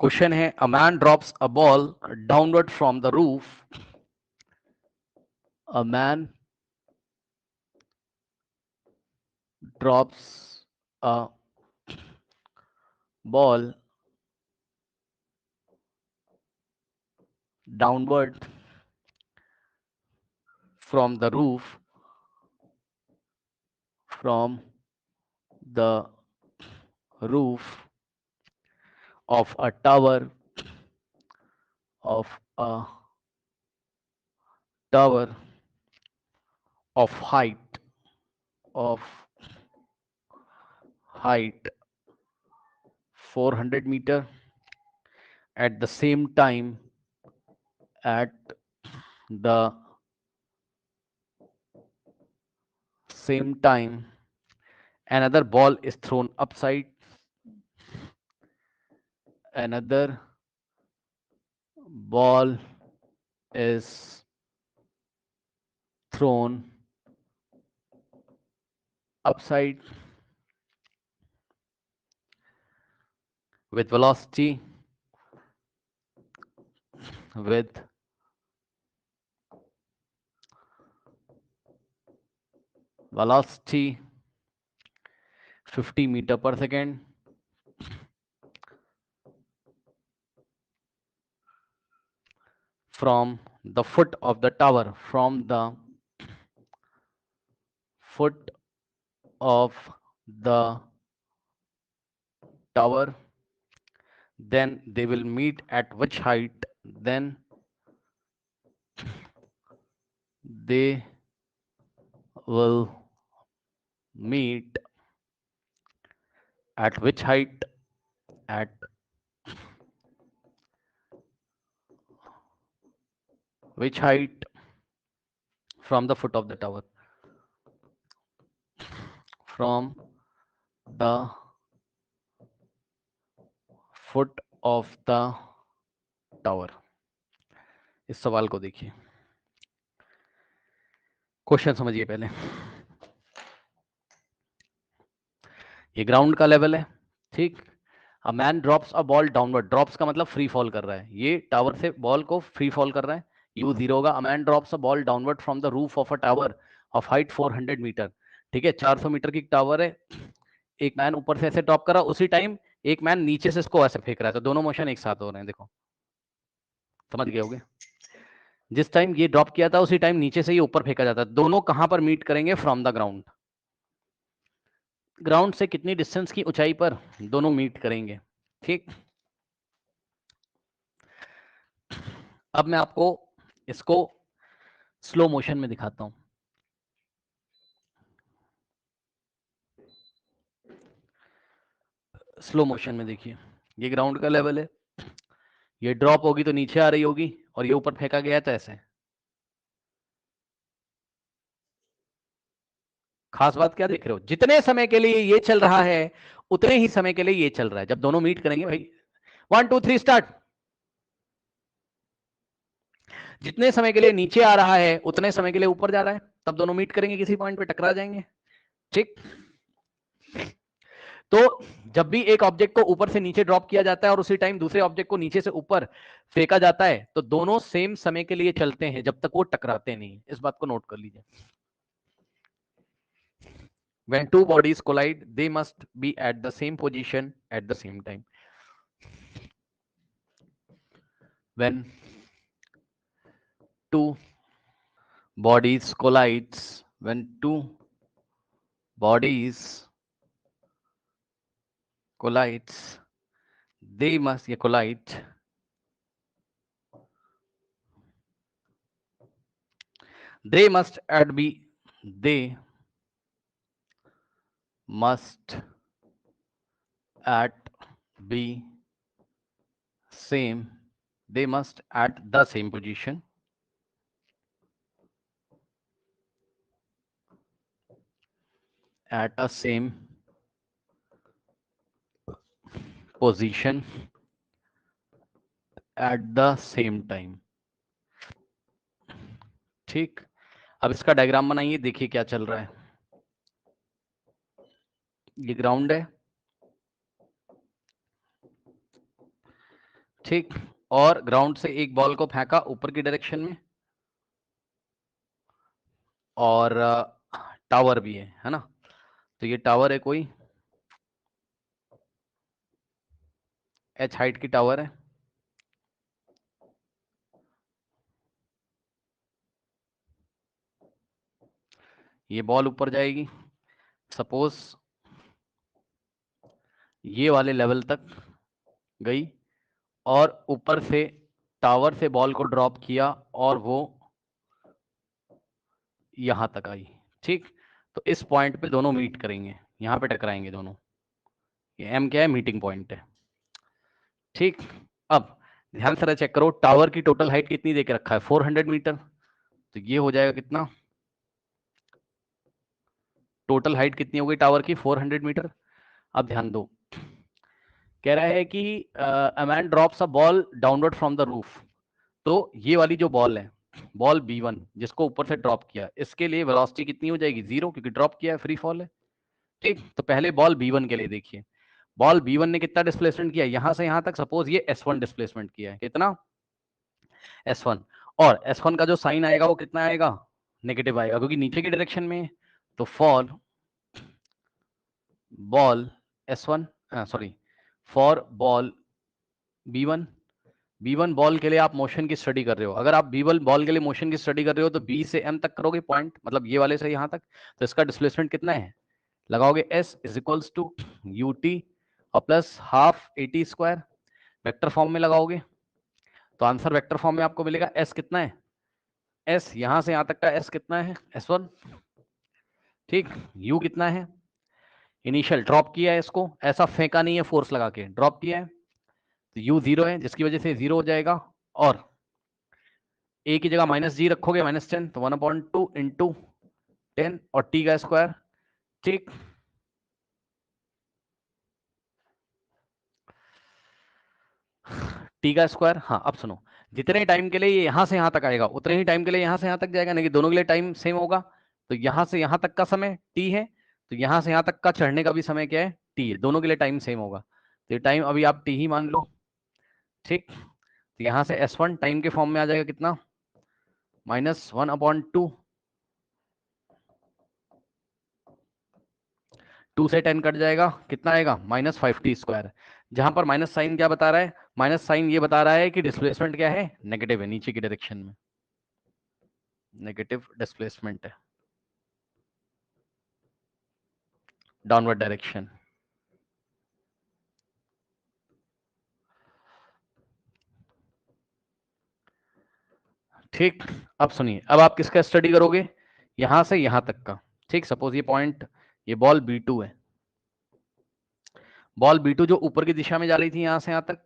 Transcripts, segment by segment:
Question है अ man drops a ball downward from the roof. A man drops a ball downward from the roof from the roof of a of a tower of of height 400 meter at the at the same time another ball is thrown upside another ball is thrown upside with with velocity 50 meter per second from the foot of the tower from the foot of the tower, then they will meet at which height, then they will meet at which height, at which height from the foot of the tower, from the foot of the tower. इस सवाल को देखिए, question समझिए पहले. ये ground का level है, ठीक. अ man drops a ball downward, drops का मतलब फ्री फॉल कर रहा है, ये टावर से बॉल को फ्री फॉल कर रहा है, यू जीरो होगा. A man drops a ball downward from the roof of a tower of height 400 metre, ठीक है. 400 मीटर की टावर है, एक मैन ऊपर से ऐसे ड्रॉप कर रहा है, उसी टाइम एक मैन नीचे से इसको ऐसे फेंक रहा है, तो दोनों मोशन एक साथ हो रहे हैं. देखो, समझ गए होगे. जिस टाइम ये ड्रॉप किया था उसी टाइम नीचे से ये ऊपर फेंका जाता है. दोनों कहां पर मीट करेंगे? From the ground. ग्राउंड से कितनी डिस्टेंस की ऊंचाई पर दोनों मीट करेंगे, ठीक. अब मैं आपको इसको स्लो मोशन में दिखाता हूं. स्लो मोशन में देखिए, ये ग्राउंड का लेवल है, ये ड्रॉप होगी तो नीचे आ रही होगी और ये ऊपर फेंका गया तो ऐसे. खास बात क्या देख रहे हो? जितने समय के लिए ये चल रहा है उतने ही समय के लिए ये चल रहा है. जब दोनों मीट करेंगे भाई, 1 2 3 स्टार्ट. जितने समय के लिए नीचे आ रहा है उतने समय के लिए ऊपर जा रहा है, तब दोनों मीट करेंगे, किसी पॉइंट पे टकरा जाएंगे, ठीक. तो जब भी एक ऑब्जेक्ट को ऊपर से नीचे ड्रॉप किया जाता है और उसी टाइम दूसरे ऑब्जेक्ट को नीचे से ऊपर फेंका जाता है, तो दोनों सेम समय के लिए चलते हैं जब तक वो टकराते नहीं. इस बात को नोट कर लीजिए. When two bodies collide, they must be at the same position at the same time. When two bodies collides, when two bodies collides, they must collide. They must at be they must at be same. They must at the same position. At a same position at the same time. ठीक. अब इसका diagram बनाइए, देखिए क्या चल रहा है. ये ग्राउंड है, ठीक, और ग्राउंड से एक बॉल को फेंका ऊपर की डायरेक्शन में, और टावर भी है ना। तो ये टावर है, कोई h हाइट की टावर है। ये बॉल ऊपर जाएगी, सपोज ये वाले लेवल तक गई, और ऊपर से टावर से बॉल को ड्रॉप किया और वो यहां तक आई। ठीक, तो इस पॉइंट पे दोनों मीट करेंगे, यहां पे टकराएंगे दोनों। ये एम क्या है, मीटिंग पॉइंट है। ठीक, अब ध्यान से चेक करो, टावर की टोटल हाइट कितनी देके रखा है, 400 मीटर। तो ये हो जाएगा कितना, टोटल हाइट कितनी हो गई टावर की, 400 मीटर। अब ध्यान दो, कह रहा है कि अ man drops a ball downward from the roof. तो ये वाली जो बॉल है, बॉल B1 जिसको ऊपर से ड्रॉप किया, इसके लिए वेलोसिटी कितनी हो जाएगी, 0, क्योंकि ड्रॉप किया है, फ्री फॉल है। ठीक, तो पहले बॉल B1 के लिए देखिए, बॉल B1 ने कितना डिस्प्लेसमेंट किया, यहां से यहां तक, सपोज ये S1 डिस्प्लेसमेंट किया है, कितना, S1। और S1 का जो साइन आएगा वो कितना आएगा, नेगेटिव आएगा, क्योंकि नीचे की डायरेक्शन में। तो for ball S1, sorry, for ball B1 ball के लिए आप मोशन की स्टडी कर रहे हो, अगर आप B1 बॉल के लिए मोशन की स्टडी कर रहे हो तो B से M तक करोगे पॉइंट, मतलब ये वाले से यहां तक, तो इसका डिस्प्लेसमेंट कितना है, लगाओगे S is equals to UT और plus half AT square, vector form में लगाओगे, तो आंसर वेक्टर फॉर्म में आपको मिलेगा। S कितना है, S यहां से यहां तक का S कितना है, S1। ठीक, U कितना है, इनिशियल ड्रॉप किया है इसको, ऐसा फेंका नहीं है फोर्स लगा के, ड्रॉप किया है, तो U 0 है, जिसकी वजह से 0 हो जाएगा, और A की जगह -G रखोगे, -10, तो 1/2 इंटू 10 और T का स्क्वायर। ठीक, T का स्क्वायर। हाँ, अब सुनो, जितने टाइम के लिए ये यहां से यहां तक आएगा उतने ही टाइम के लिए यहां से यहां तक जाएगा, नहीं कि दोनों के लिए टाइम सेम होगा। तो यहां से यहां तक का समय T है, तो यहां से यहां तक का चढ़ने का भी समय क्या है, T है, दोनों के लिए टाइम सेम होगा, तो ये टाइम अभी आप T ही मान लो। ठीक, तो यहां से S1 टाइम के फॉर्म में आ जाएगा कितना, -1/2, 2 से 10 कट जाएगा, कितना आएगा, -5T स्क्वायर। जहां पर माइनस साइन क्या बता रहा है, माइनस साइन ये बता रहा है कि डिस्प्लेसमेंट क्या है, नेगेटिव है, नीचे की डायरेक्शन में नेगेटिव डिस्प्लेसमेंट है, डाउनवर्ड डायरेक्शन। ठीक, अब सुनिए, अब आप किसका स्टडी करोगे, यहां से यहां तक का। ठीक, सपोज ये पॉइंट, ये बॉल B2 है, बॉल B2 जो ऊपर की दिशा में जा रही थी यहां से यहां तक,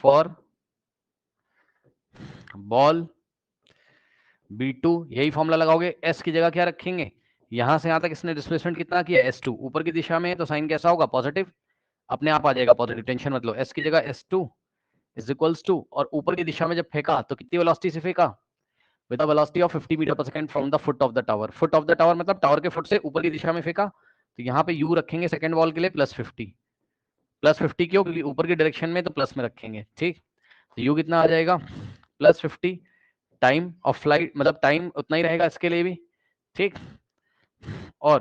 फॉर बॉल B2 यही फॉर्मूला लगाओगे, S की जगह क्या रखेंगे, यहां से यहां तक इसने डिस्प्लेसमेंट कितना किया, S2, ऊपर की दिशा में है तो साइन कैसा होगा, पॉजिटिव, अपने आप आ जाएगा पॉजिटिव, टेंशन मत लो। S की जगह S2 इज इक्वल्स टू, और ऊपर की दिशा में जब फेंका तो कितनी वेलोसिटी से फेंका, with the velocity of 50 metre पर second from the foot of the tower. Foot of the tower मतलब टावर के फुट से ऊपर की दिशा में फेंका, तो यहाँ पे U रखेंगे सेकंड बॉल के लिए +50, +50 क्यों, क्योंकि ऊपर की डायरेक्शन में तो प्लस में रखेंगे। ठीक, तो U कितना आ जाएगा, +50, टाइम ऑफ फ्लाइट मतलब टाइम उतना ही रहेगा इसके लिए भी। ठीक, और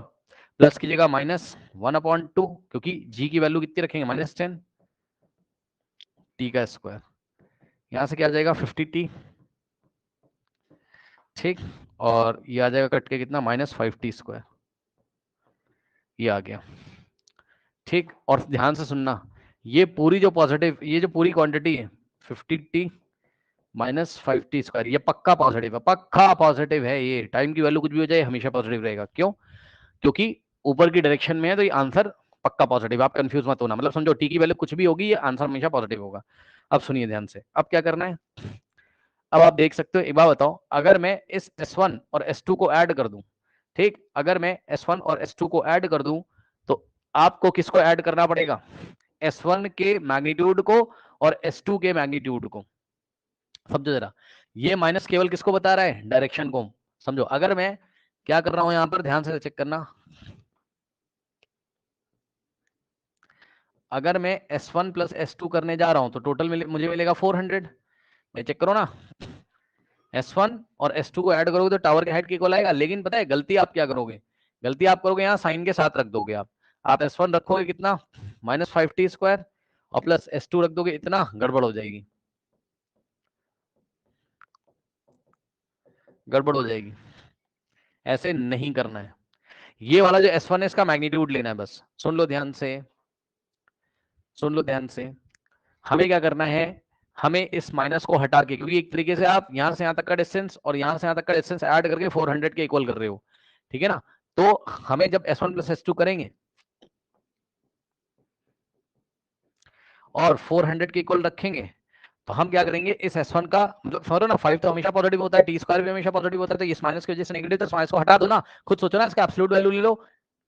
प्लस की जगह -1/2, क्योंकि G की वैल्यू कितनी रखेंगे, -10, T का स्क्वायर, यहां से क्या आ जाएगा 50T। ठीक, और ये आ जाएगा कट के कितना, -5T स्क्वायर, ये आ गया। ठीक, और ध्यान से सुनना, ये पूरी जो पॉजिटिव, ये जो पूरी क्वांटिटी है 50T -5T स्क्वायर, ये पक्का पॉजिटिव है, पक्का पॉजिटिव है, ये टाइम की वैल्यू कुछ भी हो जाए हमेशा पॉजिटिव रहेगा। क्यों, क्योंकि ऊपर की डायरेक्शन में है तो ये आंसर पक्का पॉजिटिव, आप कंफ्यूज मत होना, मतलब समझो T की वैल्यू कुछ भी होगी ये आंसर हमेशा पॉजिटिव होगा। अब सुनिए ध्यान से, अब क्या करना है, अब आप देख सकते हो, एक बात बताओ, अगर मैं इस S1 और S2 को ऐड कर दूं, ठीक, अगर मैं S1 और S2 को ऐड कर दूं, तो आपको किसको ऐड करना पड़ेगा, S1 के मैग्नीट्यूड को और S2 के मैग्नीट्यूड को। समझो जरा, ये माइनस केवल किसको बता रहा है, डायरेक्शन को। समझो, अगर मैं क्या कर रहा हूं यहां पर, ध्यान से चेक करना, अगर मैं S1 प्लस S2 करने जा रहा हूं तो टोटल मुझे मिलेगा 400। मैं चेक करो ना, S1 और S2 को ऐड करोगे तो टावर के हाइट के इक्वल आएगा। लेकिन पता है गलती आप क्या करोगे, गलती आप करोगे यहाँ साइन के साथ रख दोगे आप S1 रखोगे कितना -5t² और प्लस S2 रख दोगे इतना, गड़बड़ हो जाएगी, गड़बड़ हो जाएगी। ऐसे नहीं करना है। ये वाला जो S1 है इसका मैग्नीट्यूड लेना है बस। सुन लो ध्यान से, सुन लो ध्यान से। हमें क्या करना है, हमें इस माइनस को हटा के, क्योंकि एक तरीके से आप यहां से यहां तक का डिस्टेंस और यहां से यहां तक का डिस्टेंस ऐड करके 400 के इक्वल कर रहे हो, ठीक है ना। तो हमें जब S1 प्लस S2 करेंगे और 400 के इक्वल रखेंगे तो हम क्या करेंगे, इस S1 का मतलब समझो ना, 5 तो हमेशा पॉजिटिव होता है, t² भी हमेशा पॉजिटिव होता है, तो इस माइनस की वजह से नेगेटिव, तो माइनस को हटा दो ना, खुद सोचो ना, इसका एब्सोल्यूट वैल्यू ले लो,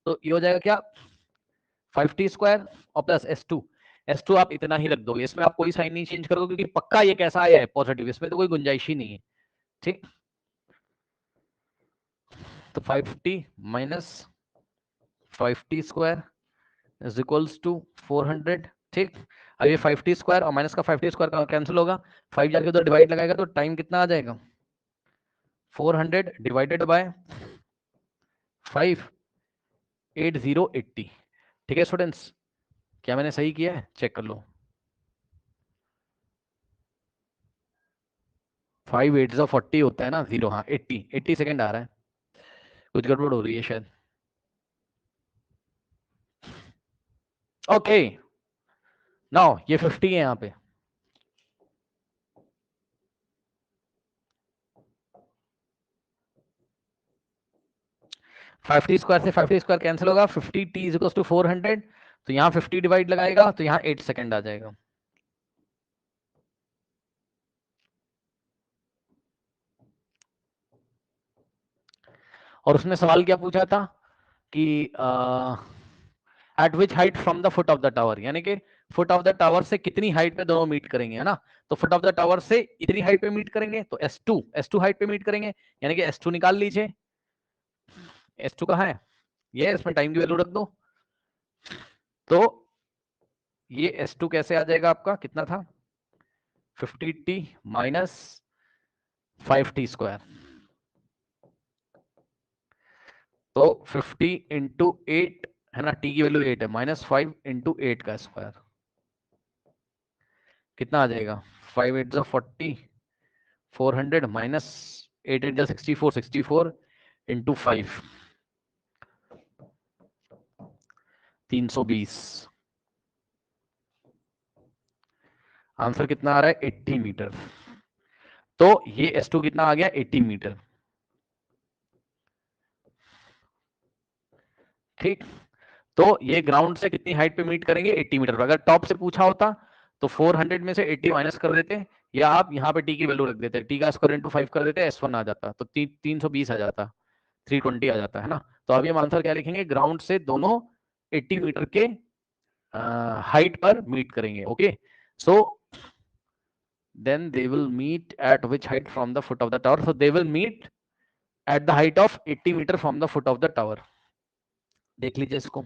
तो ये हो जाएगा क्या 5t² और प्लस S2 आप इतना ही रख दोगे, इसमें आप कोई साइन नहीं चेंज करोगे क्योंकि पक्का ये कैसा आया है पॉजिटिव, इसमें तो कोई गुंजाइश ही नहीं है, ठीक। तो 5t minus 5t² is equals to 400, ठीक। अब ये 5t² और माइनस का 5t² कैंसिल होगा, 5 जाके उधर डिवाइड लगाएगा तो टाइम कितना आ जाएगा 400 डिवाइडेड बाय 5, 8080, ठीक है स्टूडेंट्स। क्या मैंने सही किया है, चेक कर लो। 5 8 40 होता है ना, 0, हाँ 80 सेकेंड आ रहा है, कुछ गड़बड़ हो रही है शायद। ओके नाउ ये 50 है यहाँ पे, फाइव टी स्क्वायर से 5t² कैंसिल होगा, 50t इज इक्वल टू 400, तो यहाँ 50 डिवाइड लगाएगा तो यहाँ 8 सेकेंड आ जाएगा। और उसने सवाल क्या पूछा था कि eight which height from the foot of the tower, यानी कि फुट ऑफ द टावर से कितनी हाइट पे दोनों मीट करेंगे, है ना। तो फुट ऑफ द टावर से इतनी हाइट पे मीट करेंगे तो S2 हाइट पे मीट करेंगे, यानी कि S2 निकाल लीजिए। S2 कहाँ है, ये इसमें टाइम की वैल्यू रख दो, तो ये S2 कैसे आ जाएगा आपका, कितना था 50t माइनस 5t², तो 50 इंटू 8 है ना, t की वैल्यू 8 है, -5 इंटू 8 का स्क्वायर कितना आ जाएगा 5 8 40, 400 माइनस 8 8 64 इंटू 5, 320। आंसर कितना आ रहा है 80 मीटर। तो ये S2 कितना आ गया 80 मीटर, ठीक। तो ये ग्राउंड से कितनी हाइट पे मीट करेंगे 80 मीटर पर। अगर टॉप से पूछा होता तो 400 में से 80 माइनस कर देते, या आप यहाँ पे टी की वैल्यू रख देते, टी का स्क्वायर इंटू 5 कर देते, S1 आ जाता, तो 320 आ जाता, 320 आ जाता है ना। तो अभी हम आंसर क्या लिखेंगे, ग्राउंड से दोनों 80 मीटर के हाइट पर मीट करेंगे, okay. So then they will meet at which height from the foot of the tower, so they will meet at the height of 80 meter from the foot of the tower। देख लीजिए इसको।